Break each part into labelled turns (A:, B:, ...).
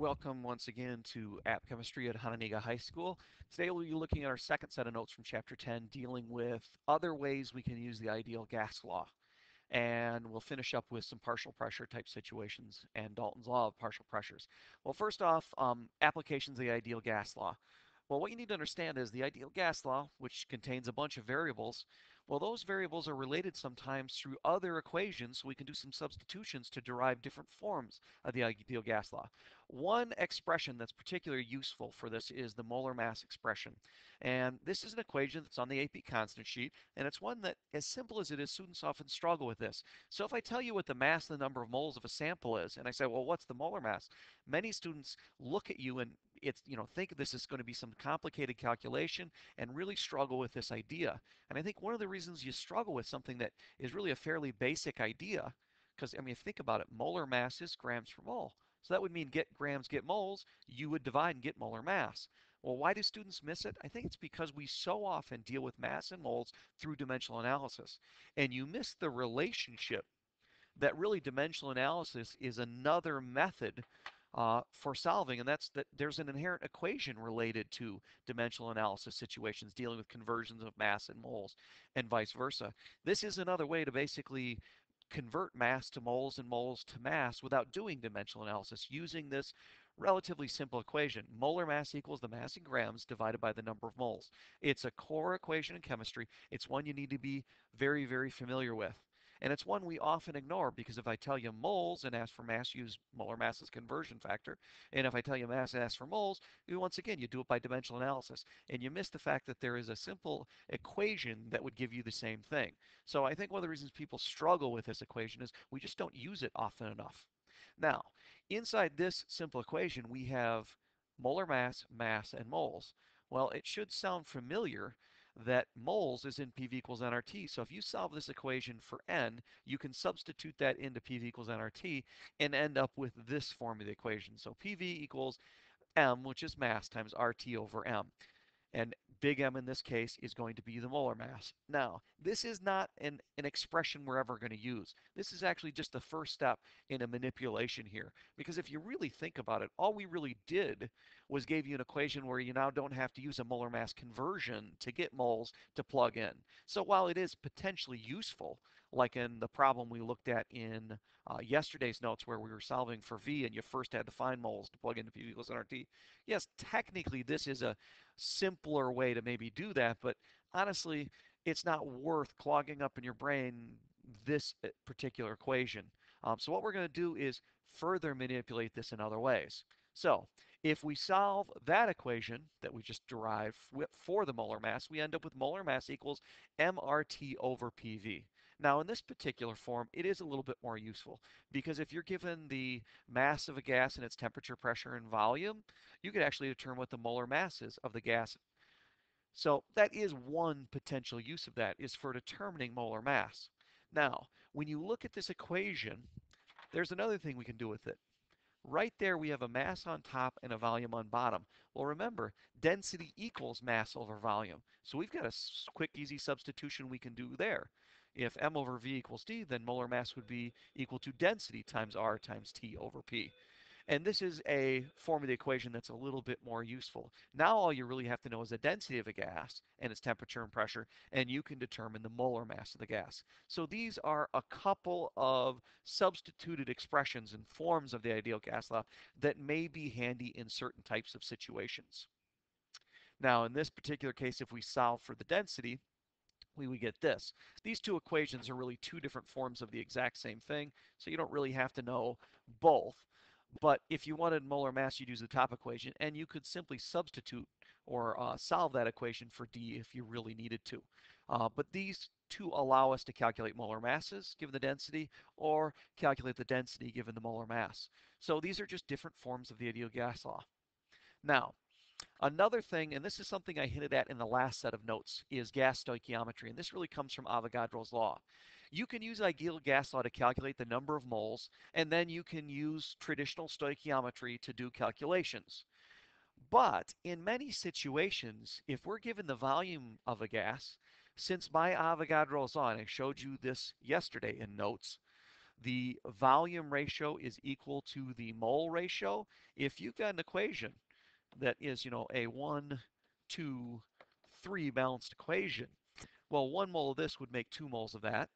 A: Welcome once again to App Chemistry at Hananiga High School. Today we'll be looking at our second set of notes from Chapter 10 dealing with other ways we can use the ideal gas law. And we'll finish up with some partial pressure type situations and Dalton's Law of partial pressures. Well, first off, applications of the ideal gas law. Well, what you need to understand is the ideal gas law, which contains a bunch of variables, well, those variables are related sometimes through other equations, so we can do some substitutions to derive different forms of the ideal gas law. One expression that's particularly useful for this is the molar mass expression. And this is an equation that's on the AP constant sheet, and it's one that, as simple as it is, students often struggle with this. So if I tell you what the mass and the number of moles of a sample is, and I say, well, what's the molar mass? Many students look at you and think this is going to be some complicated calculation and really struggle with this idea. And I think one of the reasons you struggle with something that is really a fairly basic idea, because I mean, if you think about it, molar mass is grams per mole. So that would mean get grams, get moles. You would divide and get molar mass. Well, why do students miss it? I think it's because we so often deal with mass and moles through dimensional analysis. And you miss the relationship that really dimensional analysis is another method for solving, and that's that there's an inherent equation related to dimensional analysis situations dealing with conversions of mass and moles and vice versa. This is another way to basically convert mass to moles and moles to mass without doing dimensional analysis using this relatively simple equation. Molar mass equals the mass in grams divided by the number of moles. It's a core equation in chemistry. It's one you need to be very, very familiar with. And it's one we often ignore because if I tell you moles and ask for mass, use molar mass as conversion factor. And if I tell you mass and ask for moles, once again, you do it by dimensional analysis. And you miss the fact that there is a simple equation that would give you the same thing. So I think one of the reasons people struggle with this equation is we just don't use it often enough. Now, inside this simple equation, we have molar mass, mass, and moles. Well, it should sound familiar that moles is in PV equals nRT. So if you solve this equation for N, you can substitute that into PV equals nRT and end up with this form of the equation. So PV equals M, which is mass, times RT over M. And big M in this case is going to be the molar mass. Now, this is not an expression we're ever going to use. This is actually just the first step in a manipulation here. Because if you really think about it, all we really did was gave you an equation where you now don't have to use a molar mass conversion to get moles to plug in. So while it is potentially useful, like in the problem we looked at in yesterday's notes where we were solving for V and you first had to find moles to plug into P equals nRT, yes, technically this is a simpler way to maybe do that, but honestly, it's not worth clogging up in your brain this particular equation. So what we're going to do is further manipulate this in other ways. So if we solve that equation that we just derived for the molar mass, we end up with molar mass equals mRT over PV. Now in this particular form, it is a little bit more useful because if you're given the mass of a gas and its temperature, pressure, and volume, you could actually determine what the molar mass is of the gas. So that is one potential use of that, is for determining molar mass. Now, when you look at this equation, there's another thing we can do with it. Right there we have a mass on top and a volume on bottom. Well, remember, density equals mass over volume. So we've got a quick, easy substitution we can do there. If m over v equals d, then molar mass would be equal to density times r times t over p. And this is a form of the equation that's a little bit more useful. Now all you really have to know is the density of a gas and its temperature and pressure, and you can determine the molar mass of the gas. So these are a couple of substituted expressions and forms of the ideal gas law that may be handy in certain types of situations. Now in this particular case, if we solve for the density, we would get this. These two equations are really two different forms of the exact same thing, so you don't really have to know both. But if you wanted molar mass, you'd use the top equation, and you could simply substitute or solve that equation for D if you really needed to. But these two allow us to calculate molar masses given the density, or calculate the density given the molar mass. So these are just different forms of the ideal gas law. Now, another thing, and this is something I hinted at in the last set of notes, is gas stoichiometry, and this really comes from Avogadro's law. You can use ideal gas law to calculate the number of moles, and then you can use traditional stoichiometry to do calculations. But in many situations, if we're given the volume of a gas, since by Avogadro's law, and I showed you this yesterday in notes, the volume ratio is equal to the mole ratio. If you've got an equation that is, a 1, 2, 3 balanced equation, well, 1 mole of this would make 2 moles of that.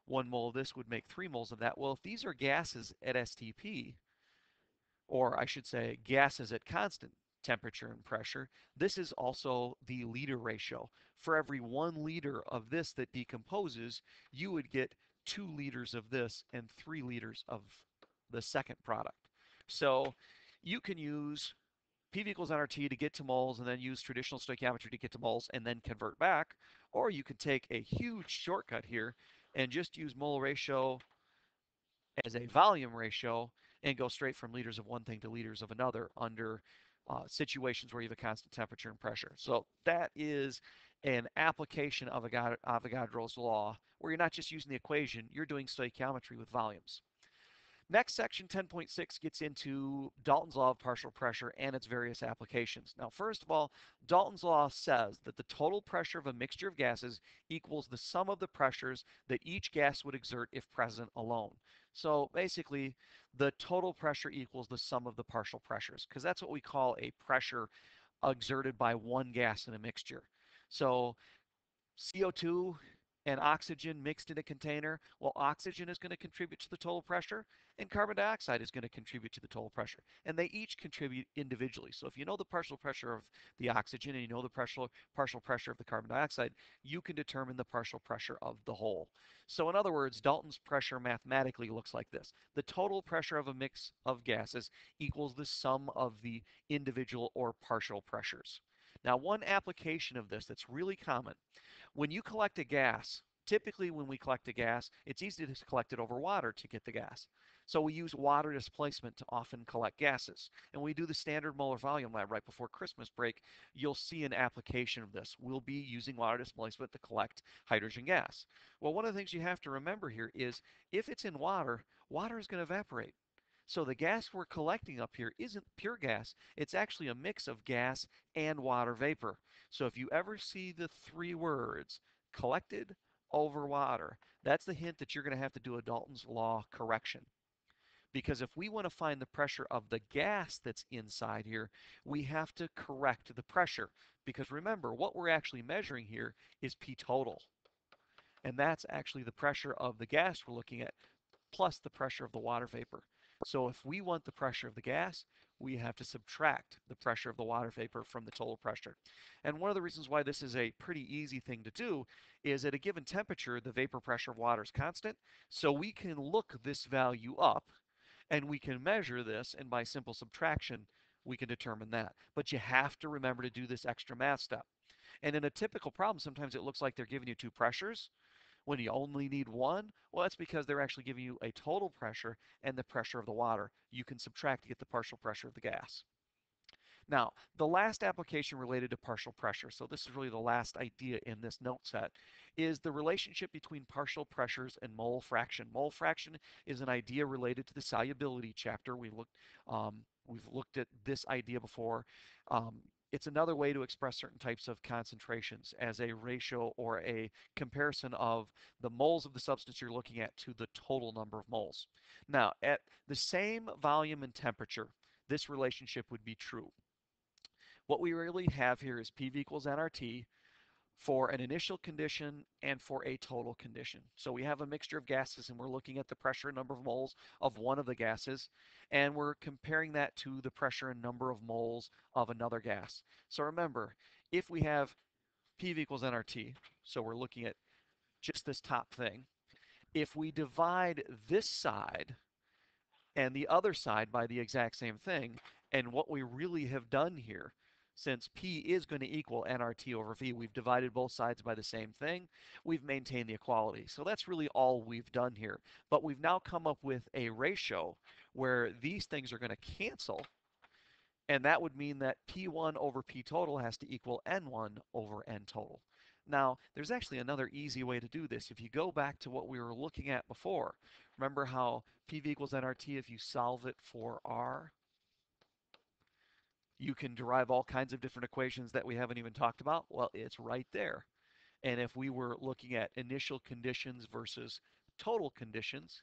A: 1 mole of this would make 3 moles of that. Well, if these are gases at STP, or I should say gases at constant temperature and pressure, this is also the liter ratio. For every 1 liter of this that decomposes, you would get 2 liters of this and 3 liters of the second product. So you can use PV equals nRT to get to moles and then use traditional stoichiometry to get to moles and then convert back. Or you could take a huge shortcut here and just use mole ratio as a volume ratio and go straight from liters of one thing to liters of another under situations where you have a constant temperature and pressure. So that is an application of Avogadro's law where you're not just using the equation, you're doing stoichiometry with volumes. Next section 10.6 gets into Dalton's law of partial pressure and its various applications. Now, first of all, Dalton's law says that the total pressure of a mixture of gases equals the sum of the pressures that each gas would exert if present alone. So basically, the total pressure equals the sum of the partial pressures, because that's what we call a pressure exerted by one gas in a mixture. So CO2 and oxygen mixed in a container, well, oxygen is going to contribute to the total pressure, and carbon dioxide is going to contribute to the total pressure. And they each contribute individually. So if you know the partial pressure of the oxygen and you know the partial pressure of the carbon dioxide, you can determine the partial pressure of the whole. So in other words, Dalton's pressure mathematically looks like this. The total pressure of a mix of gases equals the sum of the individual or partial pressures. Now, one application of this that's really common when you collect a gas, typically when we collect a gas, it's easy to collect it over water to get the gas. So we use water displacement to often collect gases. And we do the standard molar volume lab right before Christmas break. You'll see an application of this. We'll be using water displacement to collect hydrogen gas. Well, one of the things you have to remember here is if it's in water, water is going to evaporate. So the gas we're collecting up here isn't pure gas. It's actually a mix of gas and water vapor. So if you ever see the 3 words collected over water, that's the hint that you're going to have to do a Dalton's law correction. Because if we want to find the pressure of the gas that's inside here, we have to correct the pressure. Because remember, what we're actually measuring here is P total. And that's actually the pressure of the gas we're looking at plus the pressure of the water vapor. So if we want the pressure of the gas, we have to subtract the pressure of the water vapor from the total pressure. And one of the reasons why this is a pretty easy thing to do is at a given temperature, the vapor pressure of water is constant. So we can look this value up and we can measure this, and by simple subtraction, we can determine that. But you have to remember to do this extra math step. And in a typical problem, sometimes it looks like they're giving you 2 pressures when you only need 1. Well, that's because they're actually giving you a total pressure and the pressure of the water. You can subtract to get the partial pressure of the gas. Now, the last application related to partial pressure, so this is really the last idea in this note set, is the relationship between partial pressures and mole fraction. Mole fraction is an idea related to the solubility chapter. We've looked at this idea before. It's another way to express certain types of concentrations as a ratio or a comparison of the moles of the substance you're looking at to the total number of moles. Now, at the same volume and temperature, this relationship would be true. What we really have here is PV equals nRT for an initial condition and for a total condition. So we have a mixture of gases and we're looking at the pressure and number of moles of one of the gases, and we're comparing that to the pressure and number of moles of another gas. So remember, if we have PV equals nRT, so we're looking at just this top thing, if we divide this side and the other side by the exact same thing, and what we really have done here, since P is going to equal nRT over V, we've divided both sides by the same thing. We've maintained the equality. So that's really all we've done here. But we've now come up with a ratio where these things are going to cancel. And that would mean that P1 over P total has to equal N1 over N total. Now, there's actually another easy way to do this. If you go back to what we were looking at before, remember how PV equals nRT if you solve it for R? You can derive all kinds of different equations that we haven't even talked about. Well, it's right there. And if we were looking at initial conditions versus total conditions,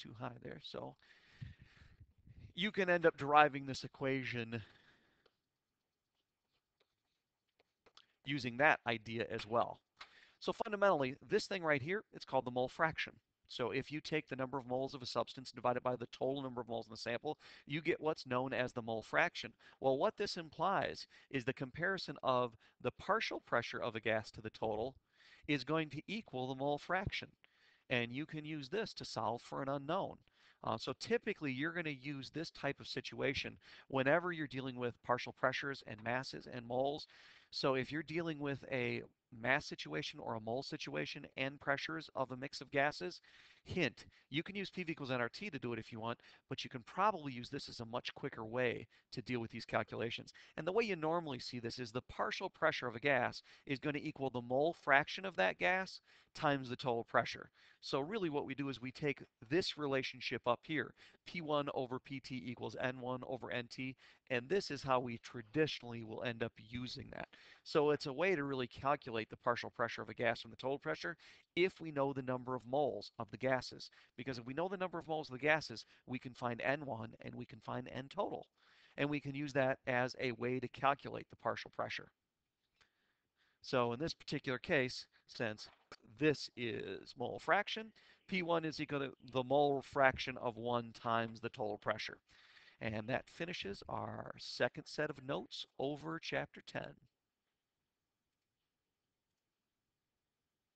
A: too high there. So you can end up deriving this equation using that idea as well. So fundamentally, this thing right here, it's called the mole fraction. So if you take the number of moles of a substance and divide it by the total number of moles in the sample, you get what's known as the mole fraction. Well, what this implies is the comparison of the partial pressure of a gas to the total is going to equal the mole fraction. And you can use this to solve for an unknown. So typically, you're going to use this type of situation whenever you're dealing with partial pressures and masses and moles. So if you're dealing with a mass situation or a mole situation and pressures of a mix of gases, hint, you can use PV equals nRT to do it if you want, but you can probably use this as a much quicker way to deal with these calculations. And the way you normally see this is the partial pressure of a gas is going to equal the mole fraction of that gas times the total pressure. So really what we do is we take this relationship up here, P1 over PT equals N1 over NT, and this is how we traditionally will end up using that. So it's a way to really calculate the partial pressure of a gas from the total pressure if we know the number of moles of the gases. Because if we know the number of moles of the gases, we can find N1 and we can find N total. And we can use that as a way to calculate the partial pressure. So in this particular case, since this is mole fraction, P1 is equal to the mole fraction of 1 times the total pressure. And that finishes our second set of notes over Chapter 10.